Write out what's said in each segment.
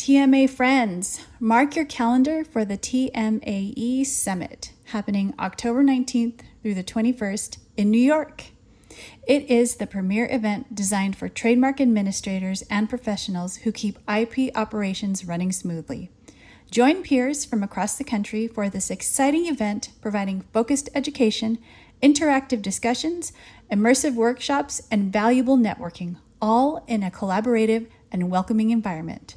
TMA friends, mark your calendar for the TMAE Summit happening October 19th through the 21st in New York. It is the premier event designed for trademark administrators and professionals who keep IP operations running smoothly. Join peers from across the country for this exciting event, providing focused education, interactive discussions, immersive workshops, and valuable networking, all in a collaborative and welcoming environment.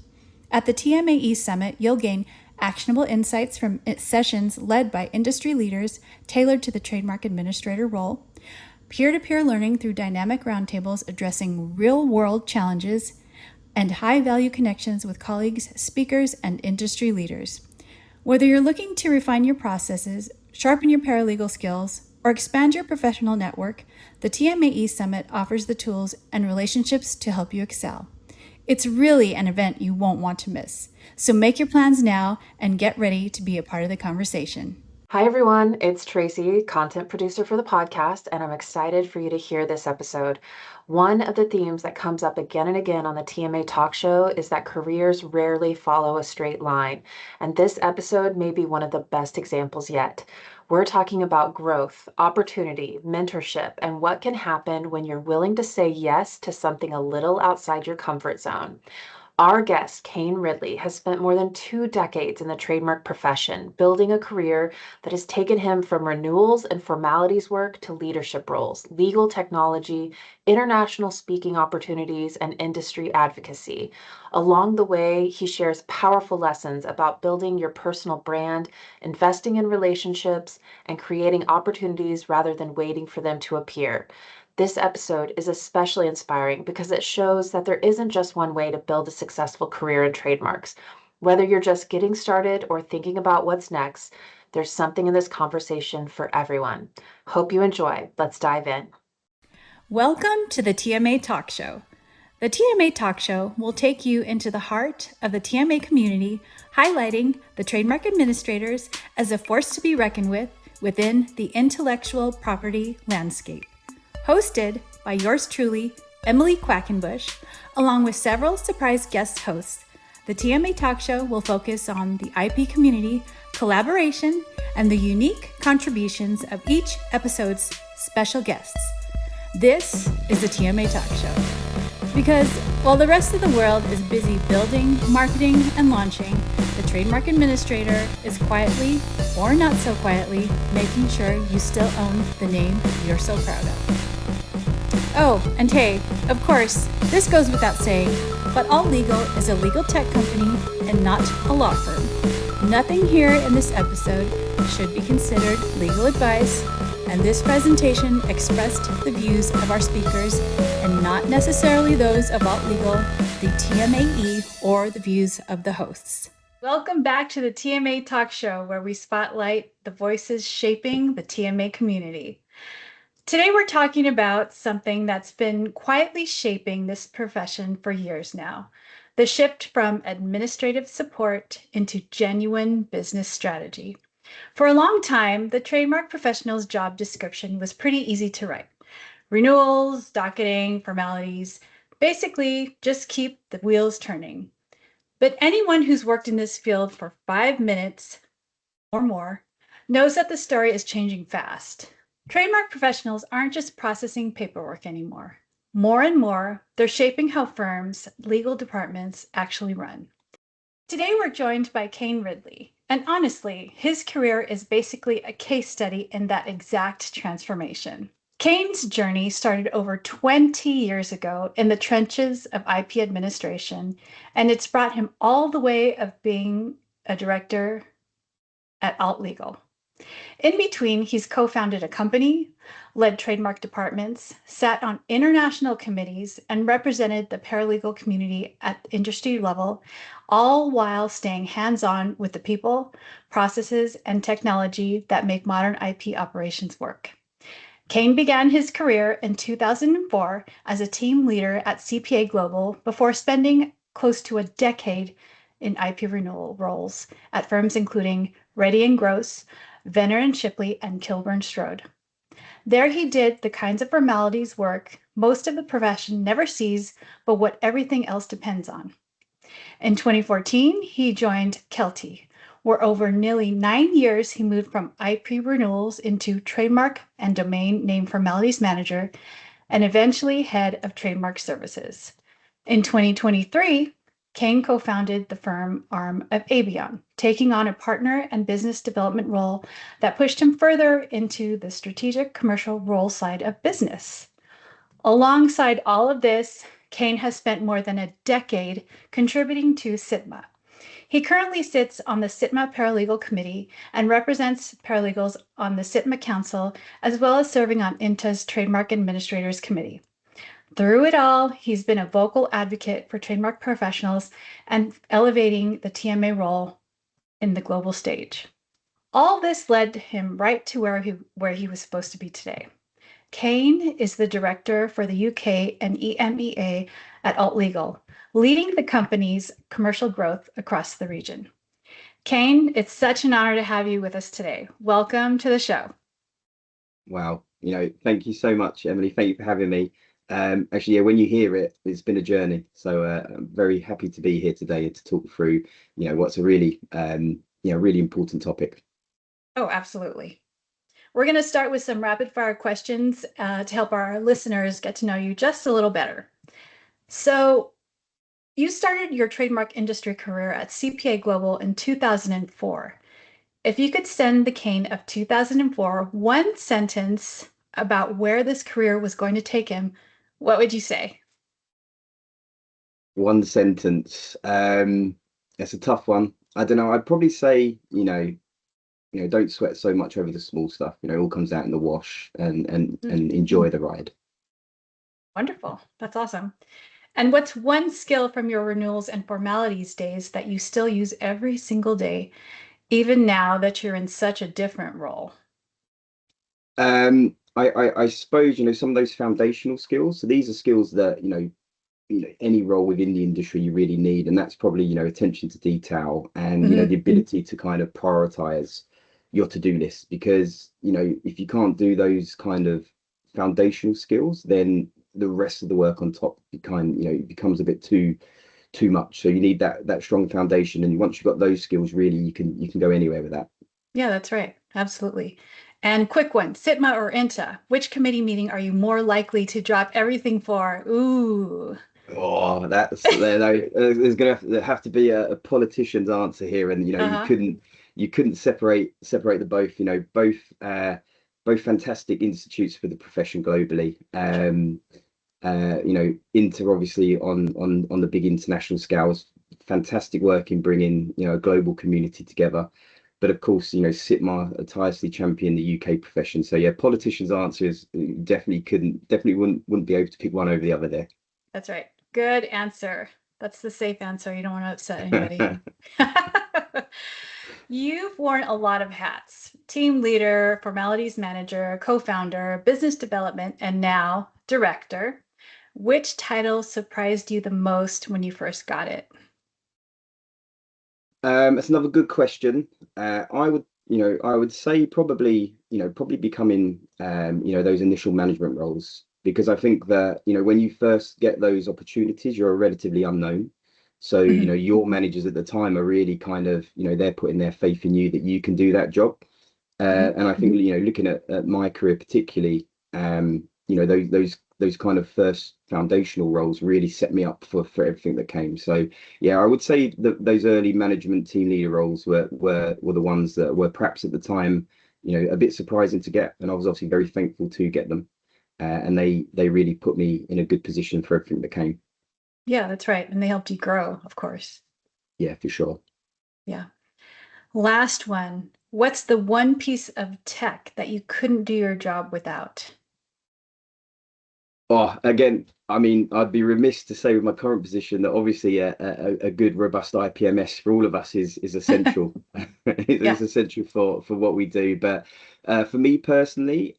At the TMAE Summit, you'll gain actionable insights from sessions led by industry leaders tailored to the trademark administrator role, peer-to-peer learning through dynamic roundtables addressing real-world challenges, and high-value connections with colleagues, speakers, and industry leaders. Whether you're looking to refine your processes, sharpen your paralegal skills, or expand your professional network, the TMAE Summit offers the tools and relationships to help you excel. It's really an event you won't want to miss. So make your plans now and get ready to be a part of the conversation. Hi, everyone. It's Tracy, content producer for the podcast, and I'm excited for you to hear this episode. One of the themes that comes up again and again on the TMA talk show is that careers rarely follow a straight line, and this episode may be one of the best examples yet. We're talking about growth, opportunity, mentorship, and what can happen when you're willing to say yes to something a little outside your comfort zone. Our guest, Kane Ridley, has spent more than 2 decades in the trademark profession, building a career that has taken him from renewals and formalities work to leadership roles, legal technology, international speaking opportunities, and industry advocacy. Along the way, he shares powerful lessons about building your personal brand, investing in relationships, and creating opportunities rather than waiting for them to appear. This episode is especially inspiring because it shows that there isn't just one way to build a successful career in trademarks. Whether you're just getting started or thinking about what's next, there's something in this conversation for everyone. Hope you enjoy. Let's dive in. Welcome to the TMA Talk Show. The TMA Talk Show will take you into the heart of the TMA community, highlighting the trademark administrators as a force to be reckoned with within the intellectual property landscape. Hosted by yours truly, Emily Quackenbush, along with several surprise guest hosts, the TMA Talk Show will focus on the IP community, collaboration, and the unique contributions of each episode's special guests. This is the TMA Talk Show. Because while the rest of the world is busy building, marketing, and launching, the trademark administrator is quietly, or not so quietly, making sure you still own the name you're so proud of. Oh, and hey, of course, this goes without saying, but All Legal is a legal tech company and not a law firm. Nothing here in this episode should be considered legal advice, and this presentation expressed the views of our speakers and not necessarily those of Alt Legal, the TMAE, or the views of the hosts. Welcome back to the TMA Talk Show, where we spotlight the voices shaping the TMA community. Today we're talking about something that's been quietly shaping this profession for years now, the shift from administrative support into genuine business strategy. For a long time, the trademark professional's job description was pretty easy to write. Renewals, docketing, formalities, basically just keep the wheels turning. But anyone who's worked in this field for 5 minutes or more knows that the story is changing fast. Trademark professionals aren't just processing paperwork anymore. More and more, they're shaping how firms' legal departments actually run. Today, we're joined by Kane Ridley, and honestly, his career is basically a case study in that exact transformation. Kane's journey started over 20 years ago in the trenches of IP administration, and it's brought him all the way of being a director at Alt Legal. In between, he's co-founded a company, led trademark departments, sat on international committees, and represented the paralegal community at industry level, all while staying hands-on with the people, processes, and technology that make modern IP operations work. Kane began his career in 2004 as a team leader at CPA Global before spending close to a decade in IP renewal roles at firms including Reddy and Gross, Venner and Shipley, and Kilburn Strode. There he did the kinds of formalities work most of the profession never sees, but what everything else depends on. In 2014, he joined Kelty, where over nearly 9 years he moved from IP renewals into trademark and domain name formalities manager and eventually head of trademark services. In 2023, Kane co-founded the firm arm of Avion, taking on a partner and business development role that pushed him further into the strategic commercial role side of business. Alongside all of this, Kane has spent more than a decade contributing to SITMA. He currently sits on the SITMA Paralegal Committee and represents paralegals on the SITMA Council, as well as serving on INTA's Trademark Administrators Committee. Through it all, he's been a vocal advocate for trademark professionals and elevating the TMA role in the global stage. All this led him right to where he was supposed to be today. Kane is the director for the UK and EMEA at Alt Legal, leading the company's commercial growth across the region. Kane, it's such an honor to have you with us today. Welcome to the show. Wow. Thank you so much, Emily. Thank you for having me. Actually, yeah, when you hear it, it's been a journey. So I'm very happy to be here today and to talk through, what's a really, really important topic. Oh, absolutely. We're going to start with some rapid fire questions to help our listeners get to know you just a little better. So you started your trademark industry career at CPA Global in 2004. If you could send the Kane of 2004 one sentence about where this career was going to take him, what would you say? One sentence. It's a tough one. I don't know. I'd probably say, don't sweat so much over the small stuff. It all comes out in the wash and enjoy the ride. Wonderful. That's awesome. And what's one skill from your renewals and formalities days that you still use every single day, even now that you're in such a different role? I suppose, some of those foundational skills. So these are skills that, any role within the industry you really need. And that's probably, attention to detail and, the ability to kind of prioritize your to-do list. Because, if you can't do those kind of foundational skills, then the rest of the work on top becomes a bit too much. So you need that strong foundation. And once you've got those skills, really, you can go anywhere with that. Yeah, that's right. Absolutely. And quick one, SITMA or INTA, which committee meeting are you more likely to drop everything for? Ooh. Oh, there's gonna have to be a politician's answer here, and you couldn't separate the both. Both fantastic institutes for the profession globally. Inter obviously on the big international scales, fantastic work in bringing a global community together. But of course, SITMA tirelessly champion the UK profession. So yeah, politician's answer is definitely wouldn't be able to pick one over the other there. That's right. Good answer. That's the safe answer. You don't want to upset anybody. You've worn a lot of hats: team leader, formalities manager, co-founder, business development, and now director. Which title surprised you the most when you first got it? That's another good question. I would say probably becoming those initial management roles, because I think that when you first get those opportunities, you're relatively unknown. So your managers at the time are really kind of they're putting their faith in you that you can do that job. And I think looking at my career particularly, those kind of first foundational roles really set me up for everything that came. So yeah, I would say that those early management team leader roles were the ones that were perhaps at the time a bit surprising to get, and I was obviously very thankful to get them. And they really put me in a good position for everything that came. Yeah, that's right. And they helped you grow, of course. Yeah, for sure. Yeah. Last one. What's the one piece of tech that you couldn't do your job without? Oh, again, I mean, I'd be remiss to say with my current position that obviously a good, robust IPMS for all of us is essential. It's essential for what we do. But for me personally,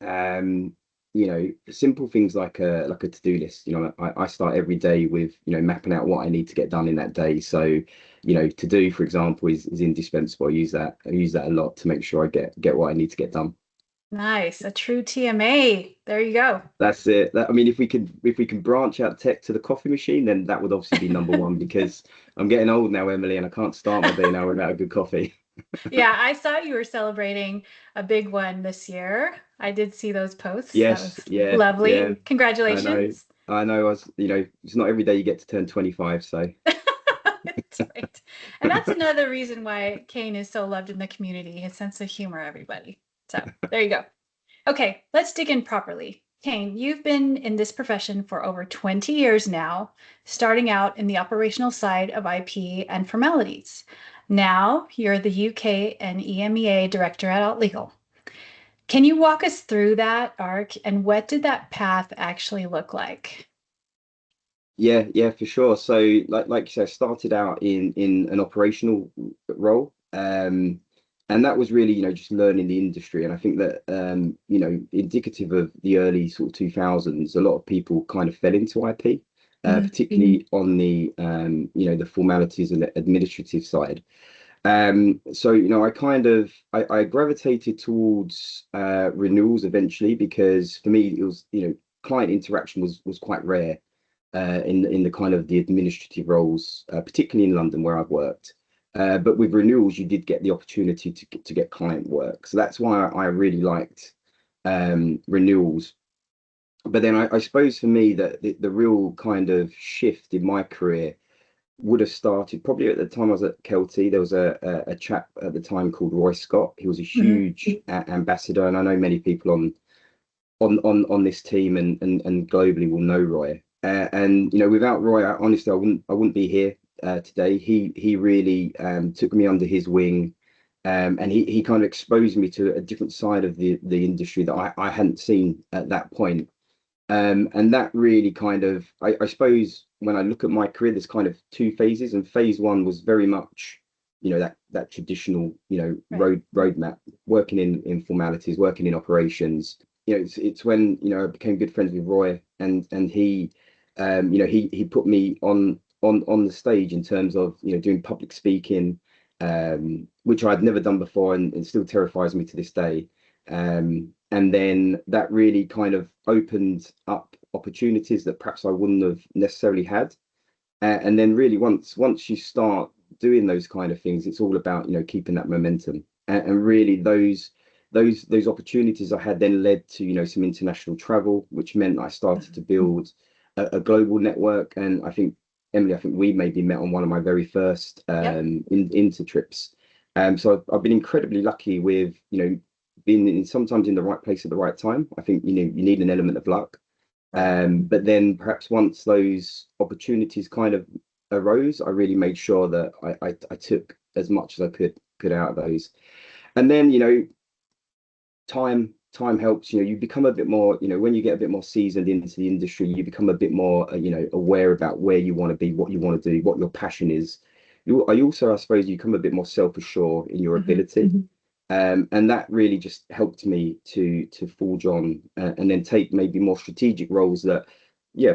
simple things like a to-do list. I start every day with mapping out what I need to get done in that day. So to do, for example, is indispensable. I use that a lot to make sure I get what I need to get done. Nice. A true TMA. There you go. That's it. I mean, if we can branch out tech to the coffee machine, then that would obviously be number one because I'm getting old now, Emily, and I can't start my day now without a good coffee. Yeah, I saw you were celebrating a big one this year. I did see those posts. That Yes, was yeah, lovely. yeah. I know. Congratulations. I know. It's not every day you get to turn 25, so That's right. And that's another reason why Kane is so loved in the community, his sense of humor, everybody. So there you go. Okay, let's dig in properly. Kane, you've been in this profession for over 20 years now, starting out in the operational side of IP and formalities. Now you're the UK and EMEA director at Alt Legal. Can you walk us through that arc and what did that path actually look like? yeah, for sure. So like you said, I started out in an operational role. And that was really, just learning the industry. And I think that indicative of the early sort of 2000s, a lot of people kind of fell into IP, particularly on the the formalities and the administrative side. So I gravitated towards renewals eventually because for me it was, client interaction was quite rare in the kind of the administrative roles, particularly in London where I've worked. But with renewals, you did get the opportunity to get client work. So that's why I really liked renewals. But then I suppose for me that the real kind of shift in my career would have started probably at the time I was at Kelty. There was a chap at the time called Roy Scott. He was a huge ambassador, and I know many people on this team and globally will know Roy. And without Roy, honestly, I wouldn't be here today. He really took me under his wing, and he kind of exposed me to a different side of the industry that I hadn't seen at that point. And that really kind of, I suppose, when I look at my career, there's kind of two phases, and phase one was very much, that traditional, roadmap, working in formalities, working in operations. It's when I became good friends with Roy, and he, he put me on the stage in terms of doing public speaking, which I'd never done before, and still terrifies me to this day. And then that really kind of opened up opportunities that perhaps I wouldn't have necessarily had. And then really once you start doing those kind of things, it's all about keeping that momentum. And really those opportunities I had then led to some international travel, which meant I started to build a global network. And I think, Emily, I think we maybe met on one of my very first into trips. So I've been incredibly lucky with being sometimes in the right place at the right time. I think you need an element of luck. But then perhaps once those opportunities kind of arose, I really made sure that I took as much as I could out of those. And then time helps. You become a bit more, when you get a bit more seasoned into the industry, you become a bit more aware about where you want to be, what you want to do, what your passion is. I also, I suppose, you become a bit more self-assured in your ability. And that really just helped me to forge on and then take maybe more strategic roles that,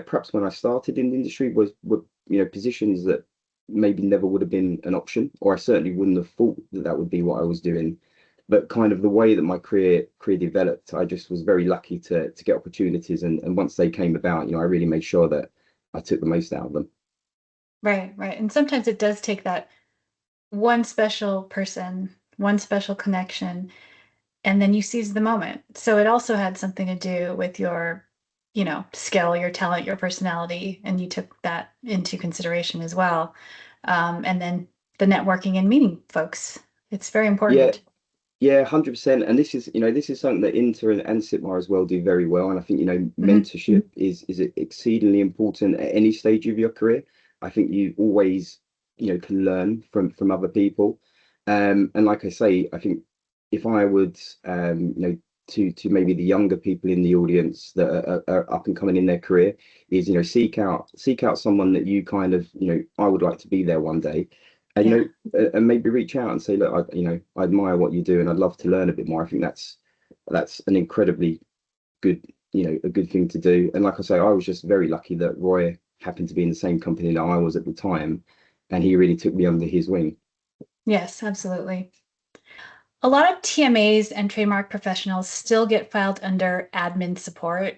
perhaps when I started in the industry were positions that maybe never would have been an option, or I certainly wouldn't have thought that would be what I was doing. But kind of the way that my career developed, I just was very lucky to get opportunities, and once they came about, I really made sure that I took the most out of them. Right, right. And sometimes it does take that one special person, one special connection, and then you seize the moment. So it also had something to do with your, skill, your talent, your personality, and you took that into consideration as well. And then the networking and meeting folks. It's very Yeah, important. yeah, 100%. And this is something that Inter and Sitmar as well do very well. And I think, mentorship is exceedingly important at any stage of your career. I think you always, can learn from other people. And like I say, I think if I would, to maybe the younger people in the audience that are up and coming in their career is, seek out someone that you kind of, I would like to be there one day. And and maybe reach out and say, look, I admire what you do, and I'd love to learn a bit more. I think that's an incredibly good, a good thing to do. And like I say, I was just very lucky that Roy happened to be in the same company that I was at the time, and he really took me under his wing. Yes, absolutely. A lot of TMAs and trademark professionals still get filed under admin support,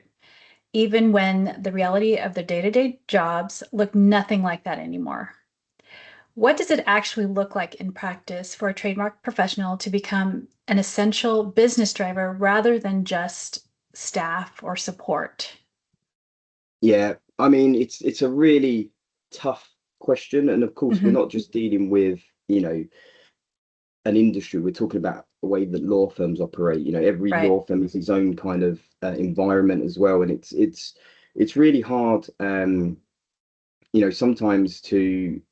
even when the reality of their day-to-day jobs look nothing like that anymore. What does it actually look like in practice for a trademark professional to become an essential business driver rather than just staff or support? Yeah, I mean, it's a really tough question, and of course, we're Mhm. not just dealing with, an industry. We're talking about the way that law firms operate. Every Right. law firm has its own kind of environment as well, and it's really hard, sometimes to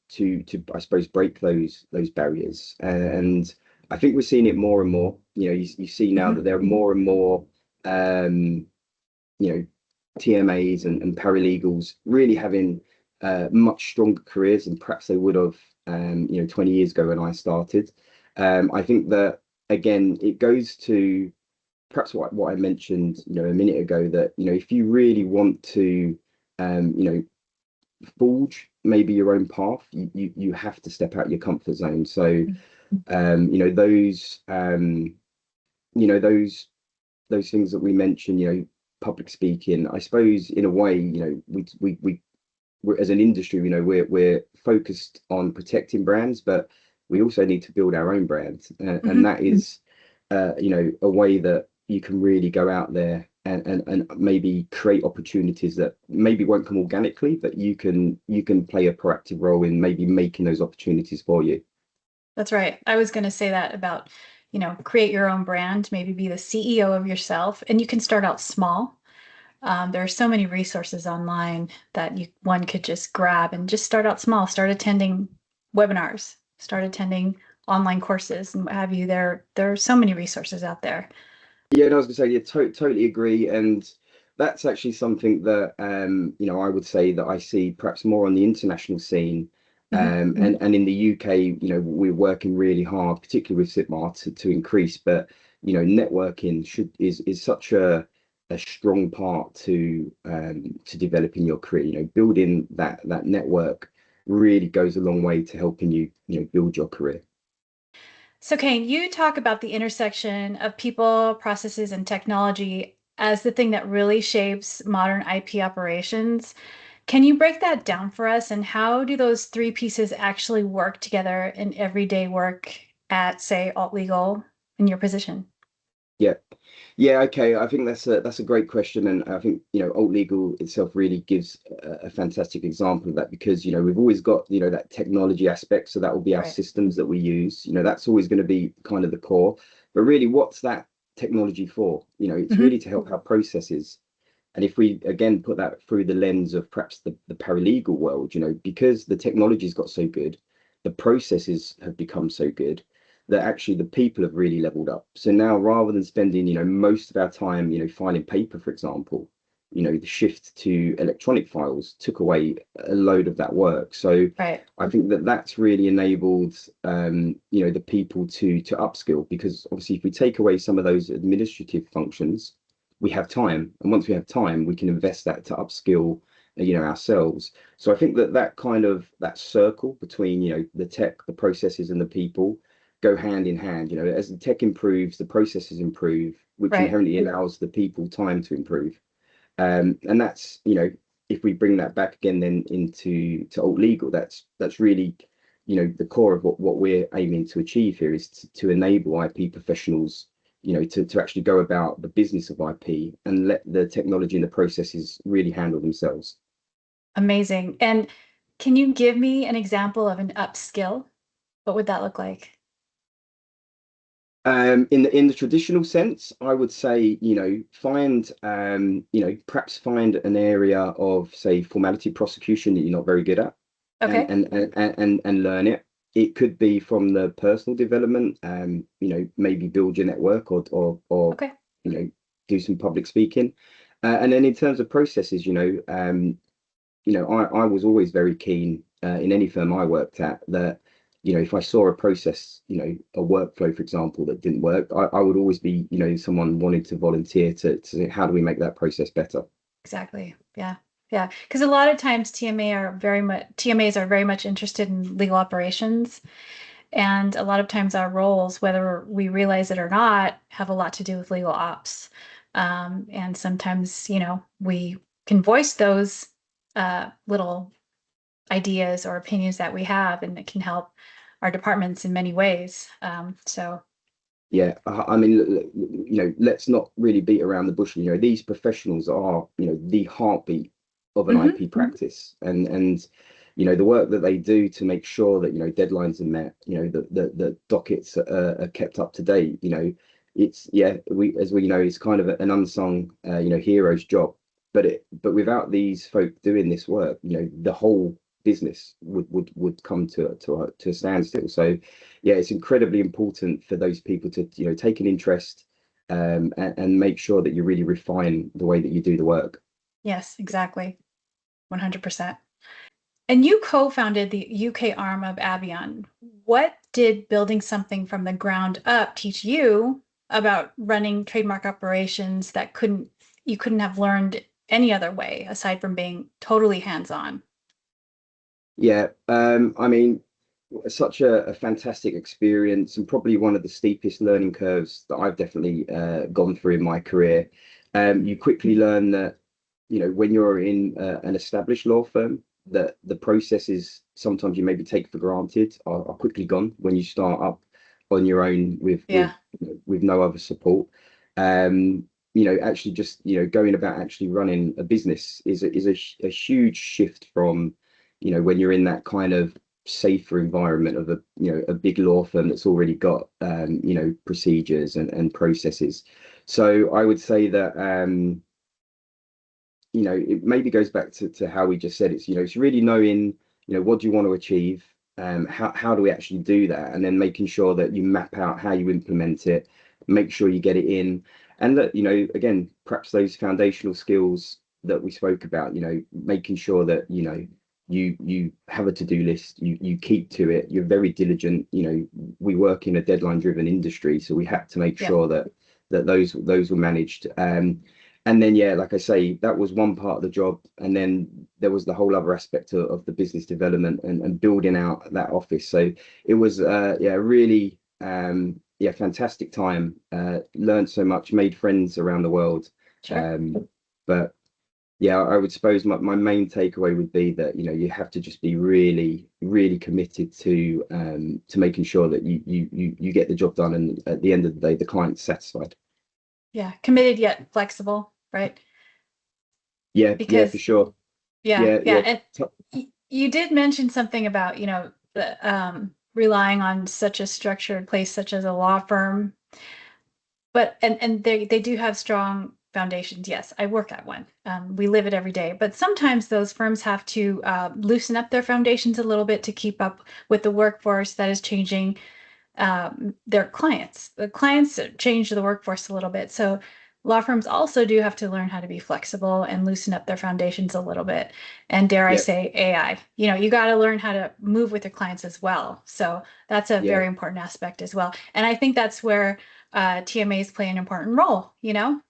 I suppose break those barriers. And I think we're seeing it more and more. You see now Mhm. that there are more and more, um, you know, TMAs and paralegals really having much stronger careers than perhaps they would have, 20 years ago when I started. I think that again, it goes to perhaps what I mentioned, a minute ago, that, if you really want to, forge maybe your own path, you have to step out your comfort zone. So, those, those things that we mentioned, public speaking, I suppose in a way, we're, as an industry, we're focused on protecting brands, but we also need to build our own brand, and Mhm. that is, a way that you can really go out there and maybe create opportunities that maybe won't come organically, but you can play a proactive role in maybe making those opportunities for you. That's right. I was going to say that about, create your own brand, maybe be the CEO of yourself, and you can start out small. There are so many resources online that one could just grab and just start out small, start attending webinars, start attending online courses and what have you. There are so many resources out there. Yeah, and I was gonna say, yeah, totally agree, and that's actually something that, I would say that I see perhaps more on the international scene, Mhm. and in the UK, we're working really hard, particularly with SITMAR, to increase, but networking is such a strong part to developing your career. Building that network really goes a long way to helping you, build your career. So, Kane, you talk about the intersection of people, processes, and technology as the thing that really shapes modern IP operations. Can you break that down for us? And how do those three pieces actually work together in everyday work at, say, Alt Legal in your position? Yeah. Yeah, okay. I think that's a great question, and I think alt legal itself really gives a fantastic example of that, because we've always got that technology aspect, so that will be our Right. systems that we use. That's always going to be kind of the core. But really, what's that technology for? It's Hmm. really to help our processes. And if we again put that through the lens of perhaps the paralegal world, because the technology's got so good, the processes have become so good that actually the people have really leveled up. So now, rather than spending, most of our time, filing paper, for example, the shift to electronic files took away a load of that work. So Right. I think that that's really enabled, the people to upskill, because obviously if we take away some of those administrative functions, we have time, and once we have time, we can invest that to upskill, ourselves. So I think that kind of that circle between, the tech, the processes, and the people go hand in hand. As the tech improves, the processes improve, which Right. inherently allows the people time to improve. And that's, if we bring that back again then to alt legal, that's really, the core of what we're aiming to achieve here, is to enable IP professionals, to actually go about the business of IP and let the technology and the processes really handle themselves. Amazing. And can you give me an example of an upskill? What would that look like? In the traditional sense, I would say, find, perhaps find an area of, say, formality prosecution that you're not very good at, and Okay. and learn it. It could be from the personal development, maybe build your network, or Okay. you know, do some public speaking. And then in terms of processes, I was always very keen, in any firm I worked at, that, if I saw a process, a workflow, for example, that didn't work, I would always be, someone wanting to volunteer to say, how do we make that process better? Exactly. Yeah. Yeah. Because a lot of times TMAs are very much interested in legal operations. And a lot of times our roles, whether we realize it or not, have a lot to do with legal ops. And sometimes, we can voice those little ideas or opinions that we have, and it can help our departments in many ways. Yeah, I mean, let's not really beat around the bush. These professionals are, the heartbeat of an Mhm. IP practice, and the work that they do to make sure that deadlines are met, the dockets are kept up to date. It's we know it's kind of an unsung hero's job, but without these folk doing this work, the whole business would come to a standstill. So yeah, it's incredibly important for those people to take an interest, and make sure that you really refine the way that you do the work. Yes, exactly. 100%. And you co-founded the UK arm of Avion. What did building something from the ground up teach you about running trademark operations that you couldn't have learned any other way aside from being totally hands-on? Yeah, I mean, such a fantastic experience, and probably one of the steepest learning curves that I've definitely gone through in my career. You quickly learn that when you're in an established law firm, that the processes sometimes you maybe take for granted are quickly gone when you start up on your own Yeah, with no other support. Actually just going about actually running a business is a huge shift from when you're in that kind of safer environment of a big law firm that's already got procedures and processes. So I would say that it maybe goes back to how we just said it's really knowing what do you want to achieve, how do we actually do that, and then making sure that you map out how you implement it, make sure you get it in, and that again, perhaps those foundational skills that we spoke about, making sure that you have a to-do list, you keep to it, you're very diligent. We work in a deadline driven industry, so we had to make yeah, sure that those were managed. And then yeah, like I say, that was one part of the job, and then there was the whole other aspect of the business development and building out that office. So it was yeah, really yeah, fantastic time. Learned so much, made friends around the world. sure. But yeah, I would suppose my main takeaway would be that you have to just be really really committed to making sure that you get the job done, and at the end of the day the client's satisfied. Yeah, committed yet flexible, right? Yeah, yeah, for Because sure. yeah, Yeah, yeah, yeah. and you did mention something about, relying on such a structured place such as a law firm. But and they do have strong foundations. Yes, I work at one. We live it every day. But sometimes those firms have to loosen up their foundations a little bit to keep up with the workforce that is changing, their clients. The clients change the workforce a little bit. So law firms also do have to learn how to be flexible and loosen up their foundations a little bit. And dare I Yeah, say AI, you got to learn how to move with your clients as well. So that's a yeah. very important aspect as well. And I think that's where TMAs play an important role,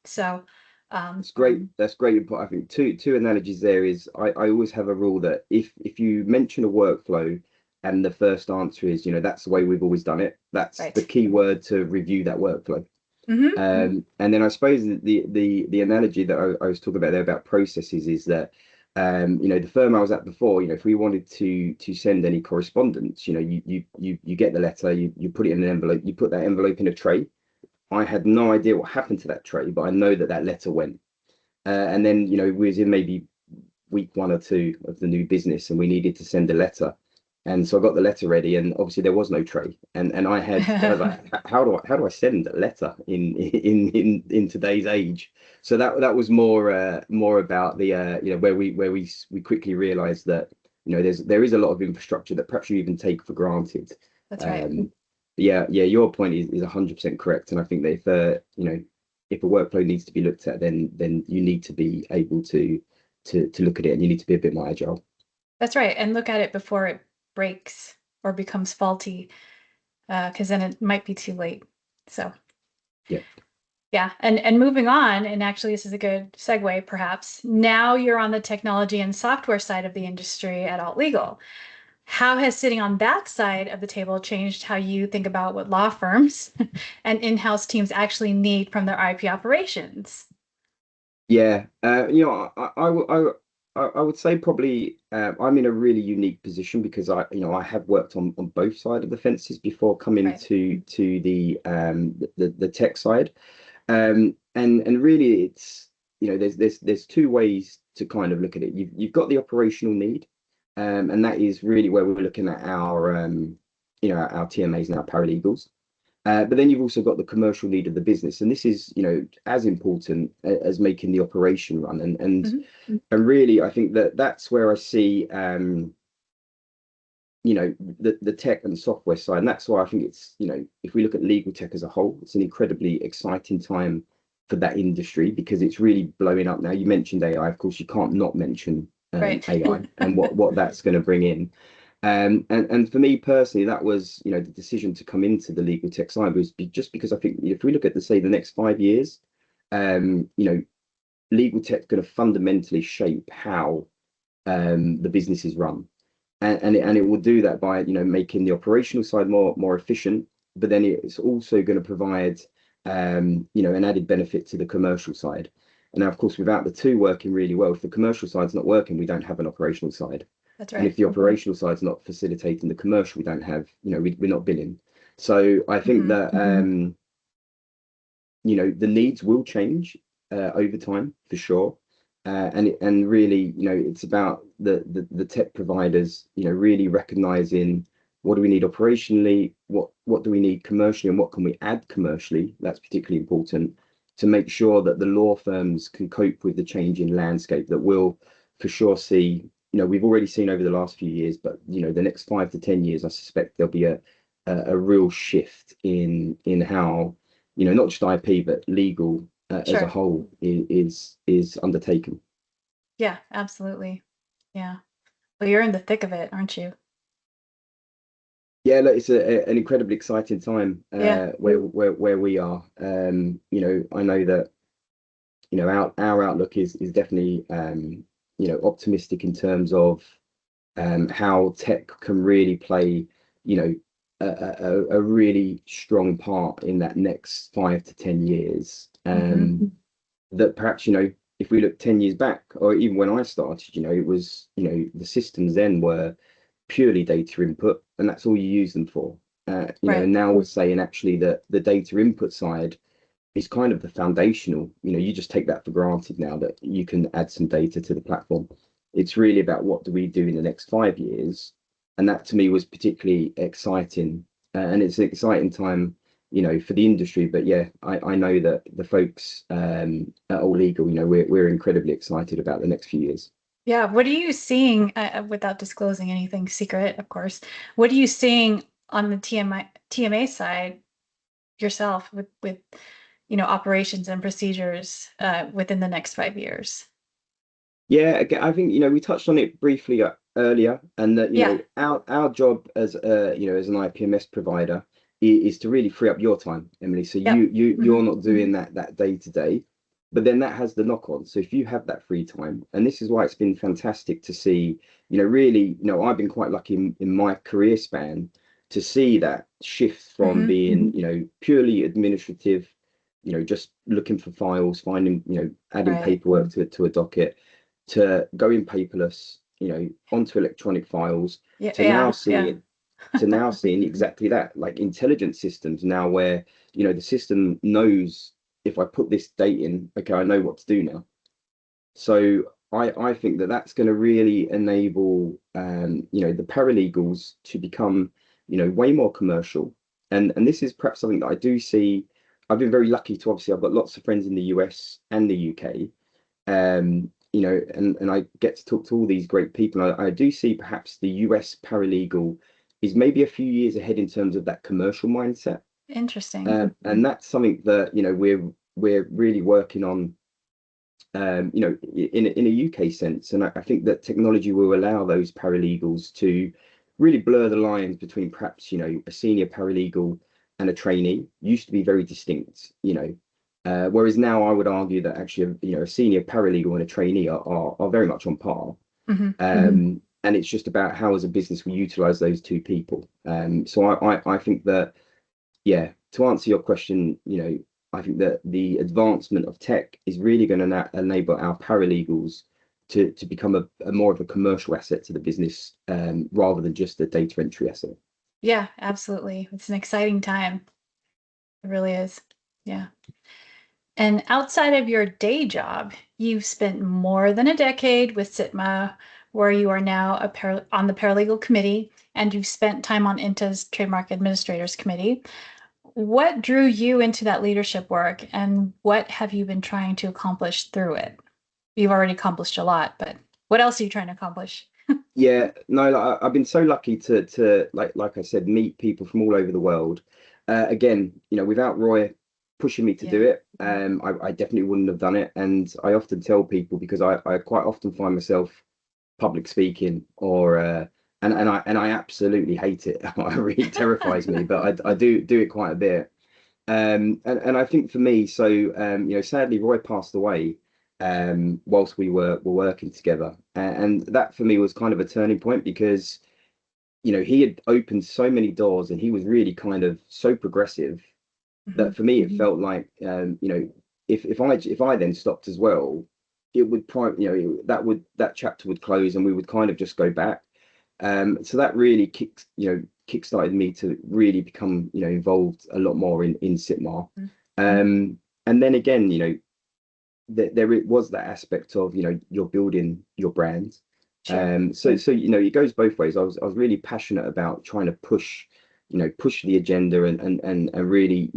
So, um, It's great. That's great input. I think two analogies there is I always have a rule that if you mention a workflow and the first answer is, that's the way we've always done it, that's the right. key word to review that workflow. Hmm. And then I suppose the analogy that I was talking about there about processes is that the firm I was at before, if we wanted to send any correspondence, you get the letter, you put it in an envelope, you put that envelope in a tray. I had no idea what happened to that tray, but I know that letter went. And then, we was in maybe week 1 or 2 of the new business, and we needed to send a letter. And so I got the letter ready, and obviously there was no tray. And I was like, how do I send a letter in today's age? So that was more about the where we quickly realized that there is a lot of infrastructure that perhaps you even take for granted. That's right. Um, yeah, your point is 100% correct. And I think that if a workflow needs to be looked at, then you need to be able to look at it, and you need to be a bit more agile. That's right. And look at it before it breaks or becomes faulty, because then it might be too late. So Yeah. yeah, and moving on, and actually this is a good segue, perhaps. Now you're on the technology and software side of the industry at Alt Legal. how has sitting on that side of the table changed how you think about what law firms and in-house teams actually need from their IP operations? Yeah, I would say probably I'm in a really unique position because I have worked on both sides of the fences before coming Right. to the tech side. And really it's, there's two ways to kind of look at it. You've got the operational need, and that is really where we're looking at our our TMAs and our paralegals. But then you've also got the commercial need of the business, and this is, as important as making the operation run. And really, I think that that's where I see, the tech and software side, and that's why I think it's, if we look at legal tech as a whole, it's an incredibly exciting time for that industry because it's really blowing up now. You mentioned AI, of course, you can't not mention Right. AI and what that's going to bring in. And for me personally, that was, the decision to come into the legal tech side was just because I think if we look at the next 5 years, legal tech is going to fundamentally shape how the business is run, and it will do that by making the operational side more efficient, but then it's also going to provide an added benefit to the commercial side. And now, of course, without the two working really well, if the commercial side's not working, we don't have an operational side. That's And if right. the operational side's not facilitating the commercial, we don't have, we're not billing. So I think that the needs will change over time for sure. And really, it's about the tech providers, really recognizing what do we need operationally, what do we need commercially, and what can we add commercially. That's particularly important to make sure that the law firms can cope with the changing landscape that will for sure see. We've already seen over the last few years, but the next 5 to 10 years, I suspect there'll be a real shift in how, not just IP, but legal as a Sure. whole is undertaken. Yeah, absolutely. Yeah. Well, you're in the thick of it, aren't you? Yeah, look, it's an incredibly exciting time Yeah. where we are. I know that our outlook is definitely optimistic in terms of how tech can really play a really strong part in that next 5 to 10 years. That perhaps if we look 10 years back, or even when I started, it was the systems then were purely data input, and that's all you use them for. Right. And now we're saying actually that the data input side is kind of the foundational. You just take that for granted now that you can add some data to the platform. It's really about what do we do in the next 5 years, and that to me was particularly exciting, and it's an exciting time, for the industry. But yeah, I know that the folks at All Legal, we're incredibly excited about the next few years. Yeah. What are you seeing, without disclosing anything secret, of course, what are you seeing on the TMA side yourself with operations and procedures within the next 5 years? Yeah, again, I think we touched on it briefly earlier, and that Yeah. our job as as an IPMS provider is to really free up your time, Emily. So Yep. you're not doing that day to day, but then that has the knock on. So if you have that free time, and this is why it's been fantastic to see, really, I've been quite lucky in my career span to see that shift from being purely administrative, just looking for files, finding, adding Right. paperwork to a docket, to going paperless, onto electronic files, Yeah. to now Yeah. Yeah. seeing exactly that, like intelligent systems now where the system knows if I put this date in, okay, I know what to do now. So I think that that's going to really enable the paralegals to become way more commercial, and this is perhaps something that I do see. I've been very lucky to, obviously I've got lots of friends in the US and the UK, and I get to talk to all these great people. I do see perhaps the US paralegal is maybe a few years ahead in terms of that commercial mindset, Interesting. and that's something that we're really working on, in a UK sense. And I think that technology will allow those paralegals to really blur the lines between perhaps a senior paralegal and a trainee. Used to be very distinct, whereas now I would argue that actually a senior paralegal and a trainee are very much on par. Hmm. and it's just about how as a business we utilize those two people. So I think that, yeah, to answer your question, I think that the advancement of tech is really going to enable our paralegals to become a more of a commercial asset to the business, rather than just a data entry asset. Yeah, absolutely. It's an exciting time. It really is. Yeah. And outside of your day job, you've spent more than a decade with SITMA, where you are now on the paralegal committee, and you've spent time on INTA's Trademark Administrators Committee. What drew you into that leadership work, and what have you been trying to accomplish through it? You've already accomplished a lot, but what else are you trying to accomplish? Yeah, no, like, I've been so lucky to like I said, meet people from all over the world. Again, without Roy pushing me to do Yeah. it, I definitely wouldn't have done it. And I often tell people, because I quite often find myself public speaking, or and I absolutely hate it. It really terrifies me, but I do it quite a bit. And I think for me, so sadly Roy passed away whilst we were working together, and that for me was kind of a turning point, because he had opened so many doors, and he was really kind of so progressive that for me it felt like, if I then stopped as well, it would that chapter would close, and we would kind of just go back. So that really kickstarted me to really become involved a lot more in SITMAR. And then again, there it was that aspect of you're building your brand. Sure. So it goes both ways. I was really passionate about trying to push the agenda, and really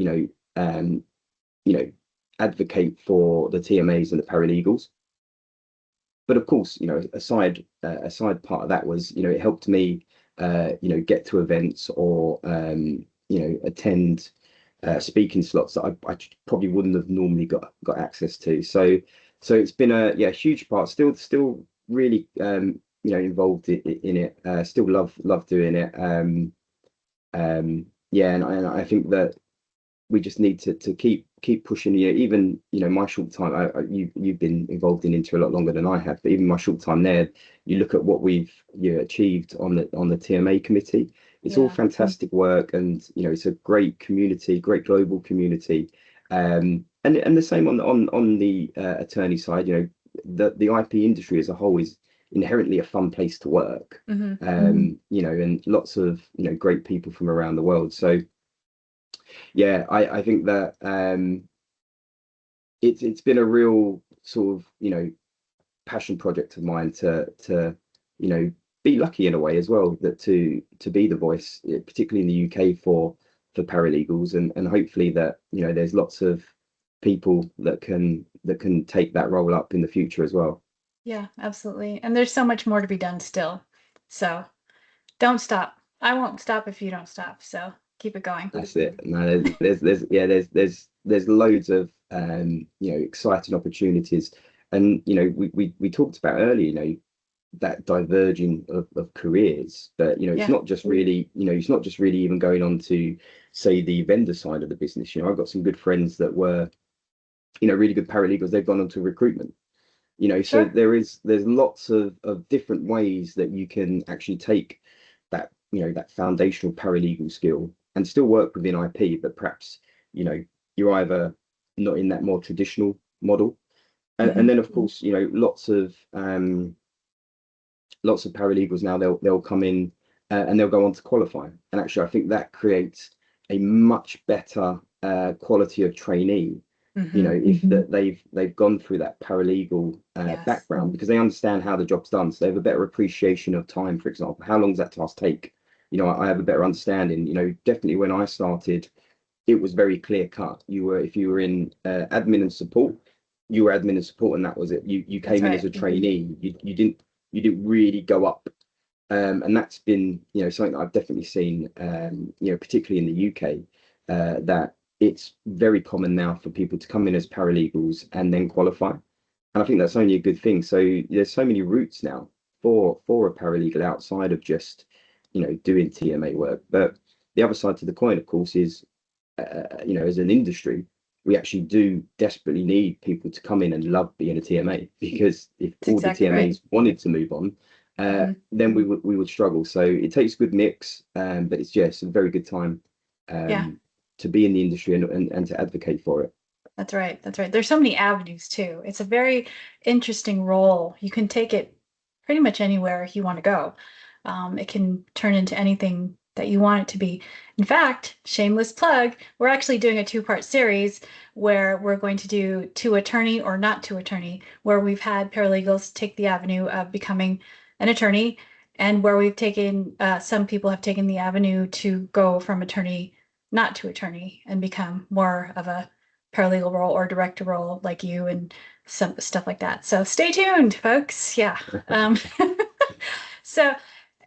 advocate for the TMAs and the paralegals. But of course, a side part of that was, it helped me, get to events, or attend speaking slots that I probably wouldn't have normally got access to. So it's been a huge part. Still really involved in it. Still love doing it. Yeah, and I think that we just need to keep pushing. Even my short time, you've been involved in Inter a lot longer than I have, but even my short time there, you look at what we've achieved on the TMA committee. It's all fantastic work, and it's a great community, great global community. And the same on the attorney side. The IP industry as a whole is inherently a fun place to work. And lots of great people from around the world. So yeah, I think that it's been a real sort of passion project of mine to be lucky in a way as well, that to be the voice, particularly in the UK, for paralegals, and hopefully that there's lots of people that can take that role up in the future as well. Yeah, absolutely. And there's so much more to be done still. So don't stop. I won't stop if you don't stop. So keep it going. That's it. No, there's loads of exciting opportunities, and we talked about earlier, that diverging of careers, but it's not just really even going on to, say, the vendor side of the business. I've got some good friends that were really good paralegals. They've gone on to recruitment. So there's lots of different ways that you can actually take that foundational paralegal skill and still work within IP, but perhaps you're either not in that more traditional model, and then of course lots of paralegals now, they'll come in, and they'll go on to qualify, and actually I think that creates a much better quality of trainee. If that they've gone through that paralegal background, because they understand how the job's done, so they have a better appreciation of time. For example, how long does that task take? I have a better understanding. Definitely when I started, it was very clear cut. If you were in admin and support, you were admin and support, and that was it. You came in as a trainee. You didn't really go up. And that's been something that I've definitely seen, particularly in the UK, that it's very common now for people to come in as paralegals and then qualify, and I think that's only a good thing. So there's so many routes now for a paralegal outside of just doing TMA work. But the other side to the coin, of course, is as an industry, we actually do desperately need people to come in and love being a TMA, because if all the TMAs wanted to move on, then we would struggle. So it takes a good mix, but it's just a very good time to be in the industry and to advocate for it. That's right. That's right. There's so many avenues too. It's a very interesting role. You can take it pretty much anywhere you want to go. It can turn into anything that you want it to be. In fact, shameless plug, we're actually doing a two-part series where we're going to do to attorney or not to attorney, where we've had paralegals take the avenue of becoming an attorney, and where we've taken, some people have taken the avenue to go from attorney not to attorney and become more of a paralegal role or director role like you and some stuff like that. So stay tuned, folks. Yeah. So,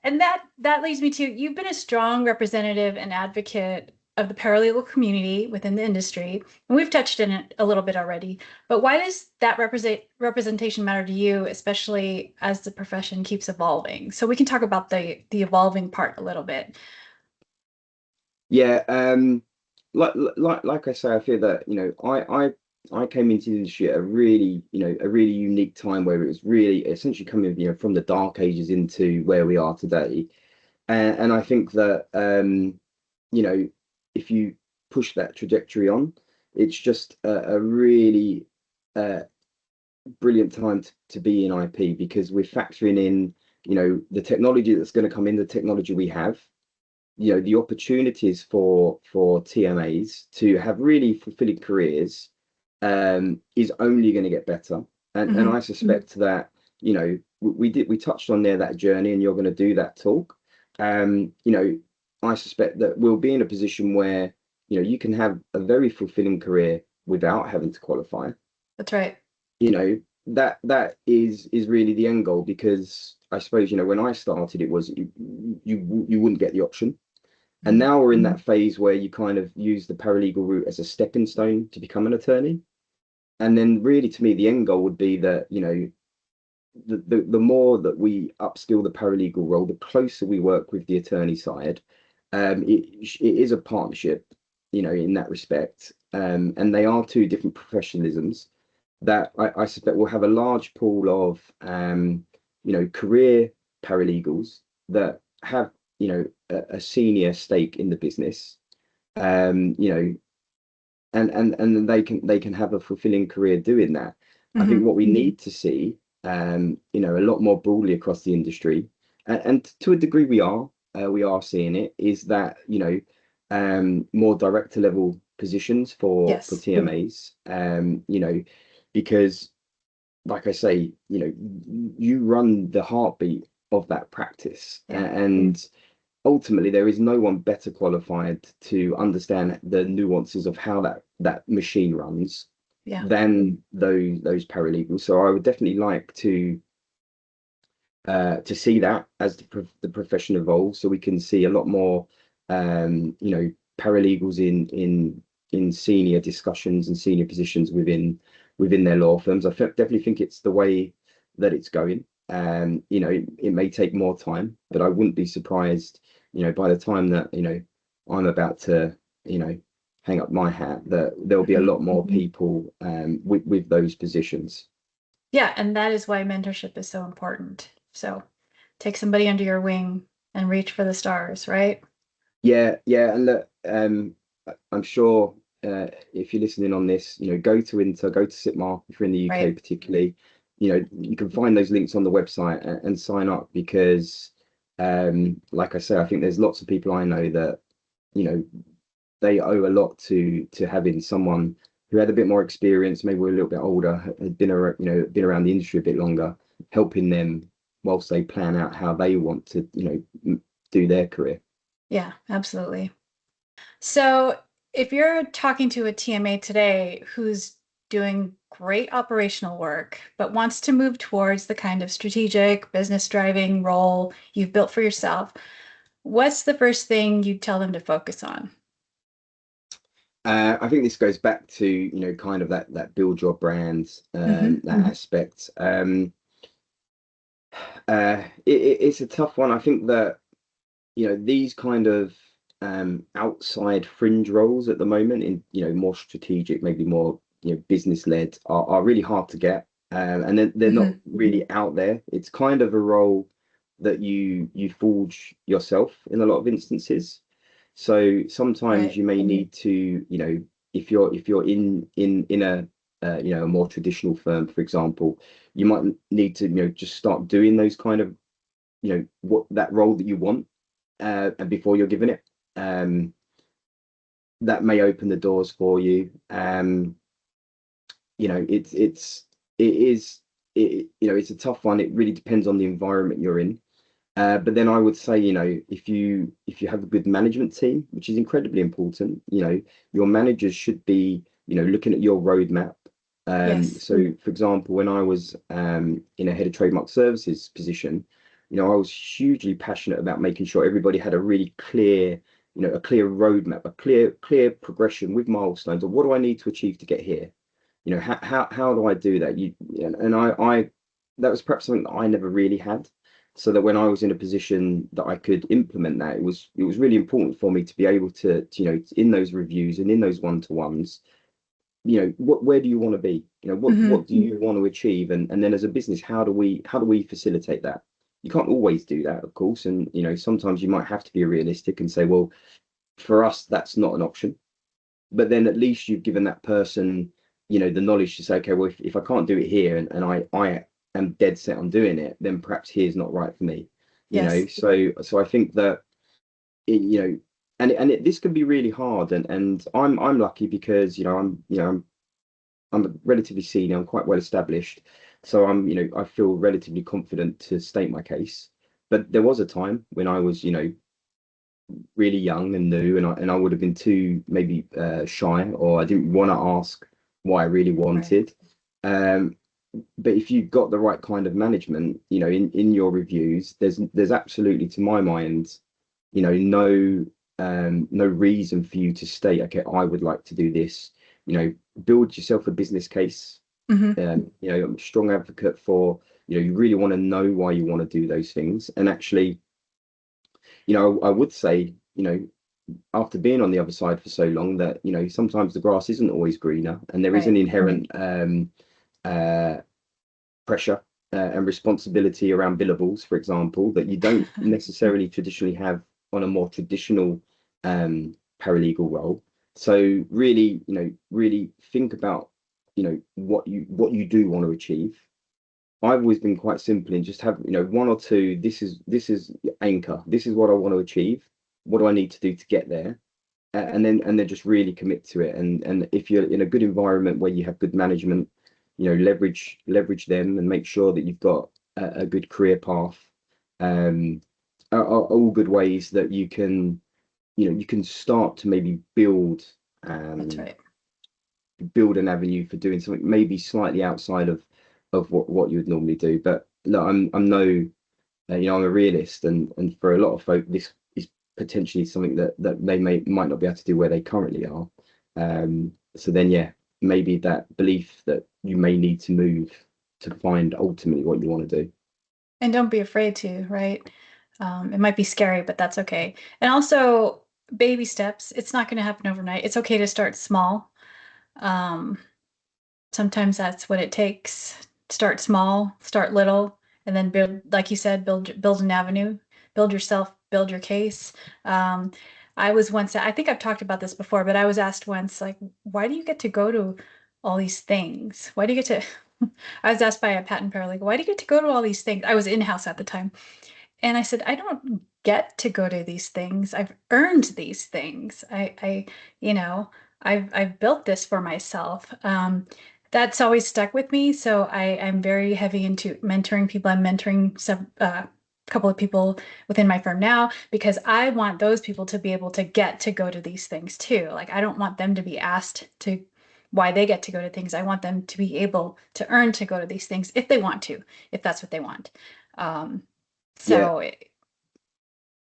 and that leads me to, you've been a strong representative and advocate of the paralegal community within the industry, and we've touched on it a little bit already. But why does that representation matter to you, especially as the profession keeps evolving? So we can talk about the evolving part a little bit. Yeah, like I say, I feel that I came into the industry at a really unique time where it was really essentially coming from the dark ages into where we are today, and I think that if you push that trajectory on, it's just a really brilliant time to be in IP, because we're factoring in the technology that's going to come in, the technology we have, the opportunities for TMAs to have really fulfilling careers is only going to get better. And I suspect that we touched on that journey, and you're going to do that talk. I suspect that we'll be in a position where you can have a very fulfilling career without having to qualify. That's right. That is really the end goal, because I suppose when I started, it was you wouldn't get the option. And now we're in that phase where you kind of use the paralegal route as a stepping stone to become an attorney. And then really, to me, the end goal would be that, the more that we upskill the paralegal role, the closer we work with the attorney side. It is a partnership, in that respect. And they are two different professionalisms that I suspect will have a large pool of, career paralegals that have, a senior stake in the business, and they can have a fulfilling career doing that. I think what we need to see, a lot more broadly across the industry, and to a degree we are seeing it, is that more director level positions for TMAs, because like I say, you run the heartbeat of that practice, and ultimately there is no one better qualified to understand the nuances of how that machine runs than those paralegals. So I would definitely like to see that as the profession evolves, so we can see a lot more paralegals in senior discussions and senior positions within their law firms. I definitely think it's the way that it's going. It may take more time, but I wouldn't be surprised, by the time that, I'm about to, hang up my hat, that there'll be a lot more people with those positions. Yeah, and that is why mentorship is so important. So take somebody under your wing and reach for the stars, right? Yeah, and look, I'm sure if you're listening on this, go to Inter, go to SITMAR if you're in the UK particularly. You can find those links on the website and sign up, because like I say, I think there's lots of people I know that they owe a lot to having someone who had a bit more experience, maybe a little bit older, had been around the industry a bit longer, helping them whilst they plan out how they want to do their career. Yeah, absolutely. So if you're talking to a TMA today who's doing great operational work, but wants to move towards the kind of strategic business driving role you've built for yourself, what's the first thing you'd tell them to focus on? I think this goes back to, kind of that build your brand, that aspect. It's a tough one. I think that, these kind of outside fringe roles at the moment in, more strategic, maybe more, business led, are really hard to get. And they're not really out there. It's kind of a role that you forge yourself in a lot of instances. So sometimes you may need to, if you're in a a more traditional firm, for example, you might need to, just start doing those kind of, what that role that you want, and before you're given it, that may open the doors for you. It is, it's a tough one. It really depends on the environment you're in. But then I would say, if you have a good management team, which is incredibly important, your managers should be, looking at your roadmap. So for example, when I was in a head of trademark services position, I was hugely passionate about making sure everybody had a really clear, a clear roadmap, a clear progression with milestones of what do I need to achieve to get here? How do I do that? I that was perhaps something that I never really had. So that when I was in a position that I could implement that, it was really important for me to be able to in those reviews and in those one-to-ones, where do you want to be? What do you want to achieve? And then as a business, how do we facilitate that? You can't always do that, of course, and sometimes you might have to be realistic and say, well, for us, that's not an option. But then at least you've given that person, the knowledge to say, okay, well, if I can't do it here, and I am dead set on doing it, then perhaps here's not right for me. So I think that this can be really hard, and I'm lucky because I'm relatively senior, I'm quite well established, so I feel relatively confident to state my case. But there was a time when I was really young and new, and I would have been too maybe shy, or I didn't want to ask what I really wanted. But if you've got the right kind of management, in your reviews, there's absolutely, to my mind, no reason for you to state, okay, I would like to do this. Build yourself a business case. I'm a strong advocate for, you really want to know why you want to do those things. And actually, I would say, after being on the other side for so long, that sometimes the grass isn't always greener, and there is an inherent pressure and responsibility around billables, for example, that you don't necessarily traditionally have on a more traditional paralegal role. So really, really think about, what you do want to achieve. I've always been quite simple and just have, one or two. This is anchor. This is what I want to achieve. What do I need to do to get there? And then just really commit to it. And if you're in a good environment where you have good management, leverage them and make sure that you've got a good career path. Are all good ways that you can start to maybe build build an avenue for doing something maybe slightly outside of what you would normally do. But look, I'm no I'm a realist, and for a lot of folk this is potentially something that they might not be able to do where they currently are. So then maybe that belief that you may need to move to find ultimately what you want to do. And don't be afraid to, right? It might be scary, but that's okay. And also baby steps. It's not going to happen overnight. It's okay to start small. Sometimes that's what it takes. Start small, start little, and then build, like you said, build an avenue, build yourself, build your case. I was once, I think I've talked about this before, but I was asked once, like, why do you get to go to all these things? Why do you get to, I was asked by a patent paralegal, why do you get to go to all these things? I was in-house at the time. And I said, I don't get to go to these things. I've earned these things. I've built this for myself. That's always stuck with me. So I'm very heavy into mentoring people. I'm mentoring a couple of people within my firm now because I want those people to be able to get to go to these things too. Like, I don't want them to be asked to why they get to go to things. I want them to be able to earn to go to these things if they want to, if that's what they want.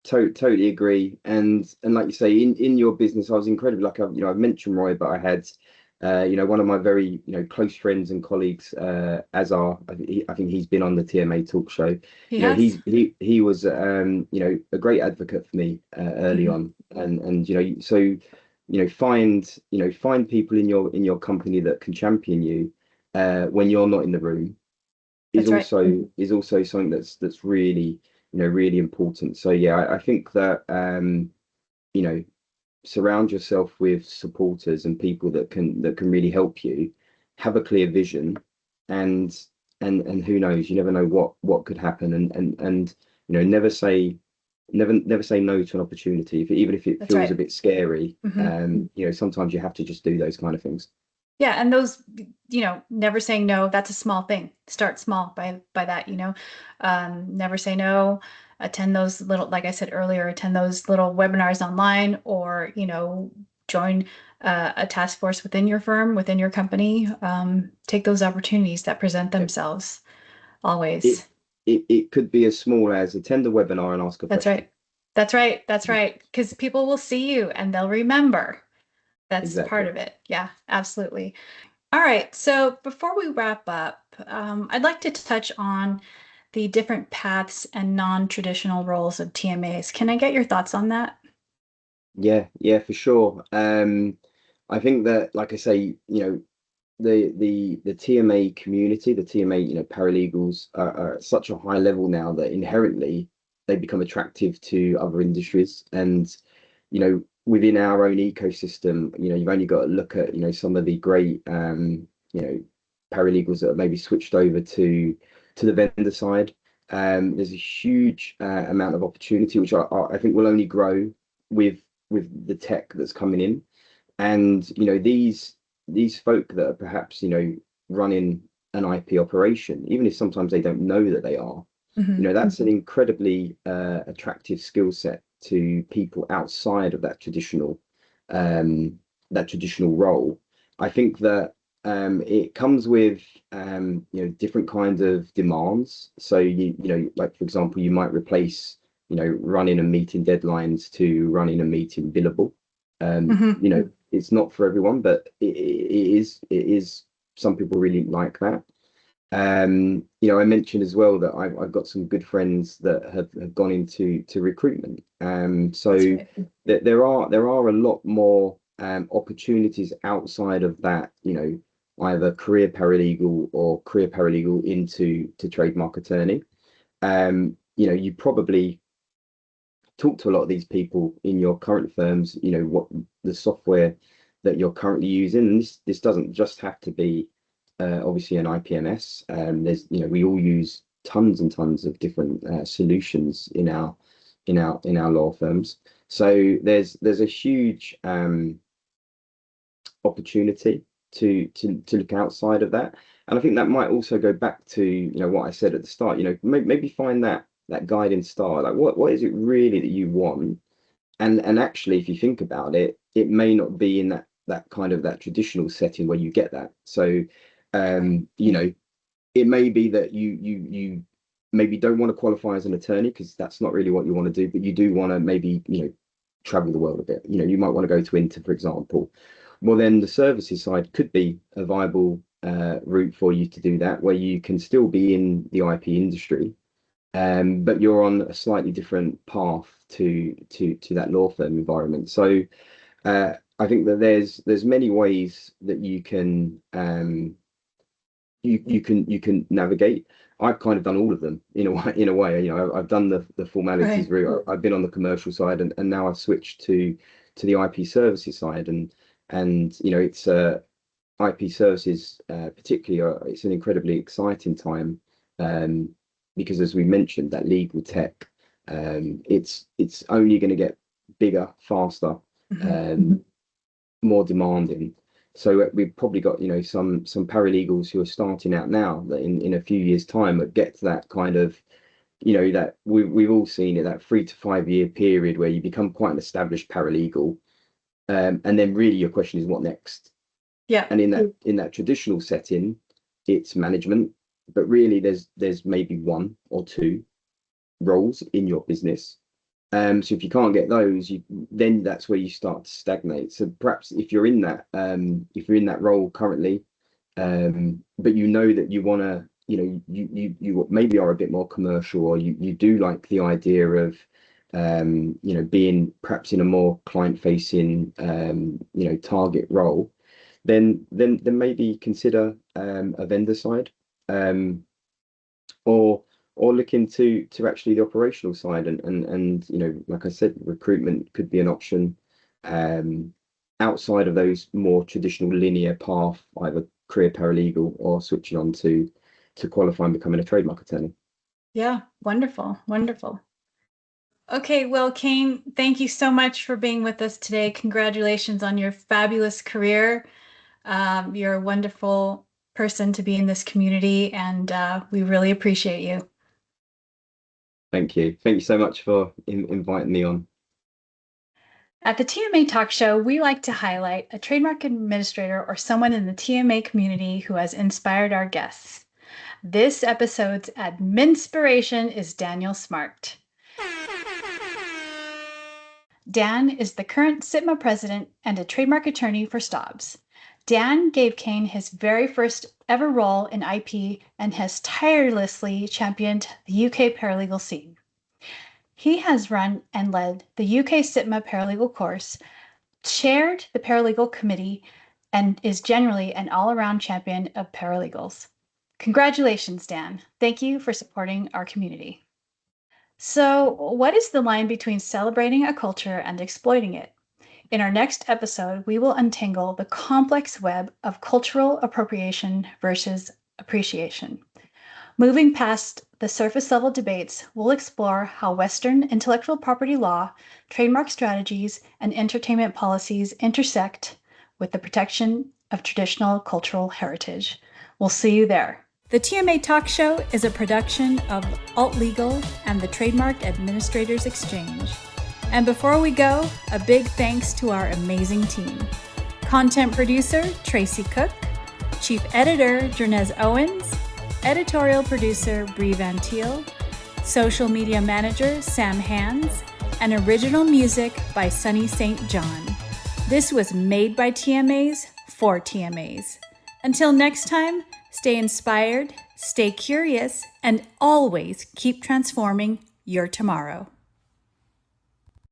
Totally agree. And like you say, in your business, I was incredibly lucky. I've mentioned Roy, but I had one of my very close friends and colleagues, Azar. I think he's been on the TMA talk show. He was a great advocate for me early on, and so find people in your company that can champion you when you're not in the room is also something that's really really important. So yeah, I think that you know surround yourself with supporters and people that can really help you, have a clear vision, and who knows, you never know what could happen, and never say no to an opportunity, even if it That's feels a right. bit scary. Hmm. Sometimes you have to just do those kind of things. Yeah, and those, never saying no, that's a small thing. Start small by that, never say no. Attend those little, like I said earlier, attend those little webinars online, or, join a task force within your firm, within your company. Take those opportunities that present Yep. themselves It, always. it could be as small as attend a webinar and ask a That's question. right. That's right. That's right. Because people will see you and they'll remember. That's part Exactly. of it. Yeah, absolutely. All right, so before we wrap up, I'd like to touch on the different paths and non-traditional roles of TMAs. Can I get your thoughts on that? Yeah, for sure. I think that, like I say, the TMA community, the TMA, paralegals are at such a high level now that inherently they become attractive to other industries. And, within our own ecosystem, you've only got to look at, some of the great, paralegals that have maybe switched over to the vendor side. There's a huge amount of opportunity, which I think will only grow with the tech that's coming in. And these folk that are perhaps running an IP operation, even if sometimes they don't know that they are, Hmm. that's an incredibly attractive skill set to people outside of that traditional role. I think that it comes with different kinds of demands. So like for example, you might replace running and meeting deadlines to running and meeting billable. Hmm. It's not for everyone, but it is some people really like that. I mentioned as well that I've got some good friends that have gone into recruitment. That's So right. there are a lot more opportunities outside of that, either career paralegal or career paralegal into trademark attorney. You probably talk to a lot of these people in your current firms, what the software that you're currently using. And this doesn't just have to be obviously an IPMS. We all use tons and tons of different solutions in our law firms. So there's a huge opportunity to look outside of that. And I think that might also go back to what I said at the start. Maybe find that guiding star. Like what is it really that you want? And actually, if you think about it, it may not be in that kind of that traditional setting where you get that. So Right. it may be that you maybe don't want to qualify as an attorney because that's not really what you want to do, but you do want to maybe travel the world a bit. You might want to go to Inter, for example. Well, then the services side could be a viable route for you to do that, where you can still be in the IP industry, but you're on a slightly different path to that law firm environment. So I think that there's many ways that you can navigate. I've kind of done all of them in a way. I've done the formalities Right. route. I've been on the commercial side, and now I've switched to the IP services side, and it's IP services particularly. It's an incredibly exciting time, um, because as we mentioned, that legal tech, it's only going to get bigger, faster, Hmm. um, more demanding. So we've probably got some paralegals who are starting out now that in a few years' time that get to that kind of that we've all seen it, that 3 to 5 year period where you become quite an established paralegal, and then really your question is what next. Yeah. And in that traditional setting, it's management, but really there's maybe one or two roles in your business. So if you can't get those, then that's where you start to stagnate. So perhaps if you're in that role currently, but you know that you want to, you maybe are a bit more commercial, or you do like the idea of, being perhaps in a more client-facing, target role, then maybe consider a vendor side, um, or or look into actually the operational side. And like I said, recruitment could be an option outside of those more traditional linear path, either career paralegal or switching on to qualify and becoming a trademark attorney. Yeah, wonderful, wonderful. Okay, well, Kane, thank you so much for being with us today. Congratulations on your fabulous career. You're a wonderful person to be in this community, and we really appreciate you. Thank you. Thank you so much for inviting me on. At the TMA Talk Show, we like to highlight a trademark administrator or someone in the TMA community who has inspired our guests. This episode's adminspiration is Daniel Smart. Dan is the current SITMA president and a trademark attorney for Stobbs. Dan gave Kane his very first ever role in IP and has tirelessly championed the UK paralegal scene. He has run and led the UK SITMA paralegal course, chaired the paralegal committee, and is generally an all-around champion of paralegals. Congratulations, Dan. Thank you for supporting our community. So, what is the line between celebrating a culture and exploiting it? In our next episode, we will untangle the complex web of cultural appropriation versus appreciation. Moving past the surface level debates, we'll explore how Western intellectual property law, trademark strategies, and entertainment policies intersect with the protection of traditional cultural heritage. We'll see you there. The TMA Talk Show is a production of Alt Legal and the Trademark Administrators Exchange. And before we go, a big thanks to our amazing team. Content producer, Tracy Cook. Chief editor, Jernez Owens. Editorial producer, Bree Van Thiel. Social media manager, Sam Hands. And original music by Sunny St. John. This was made by TMAs for TMAs. Until next time, stay inspired, stay curious, and always keep transforming your tomorrow.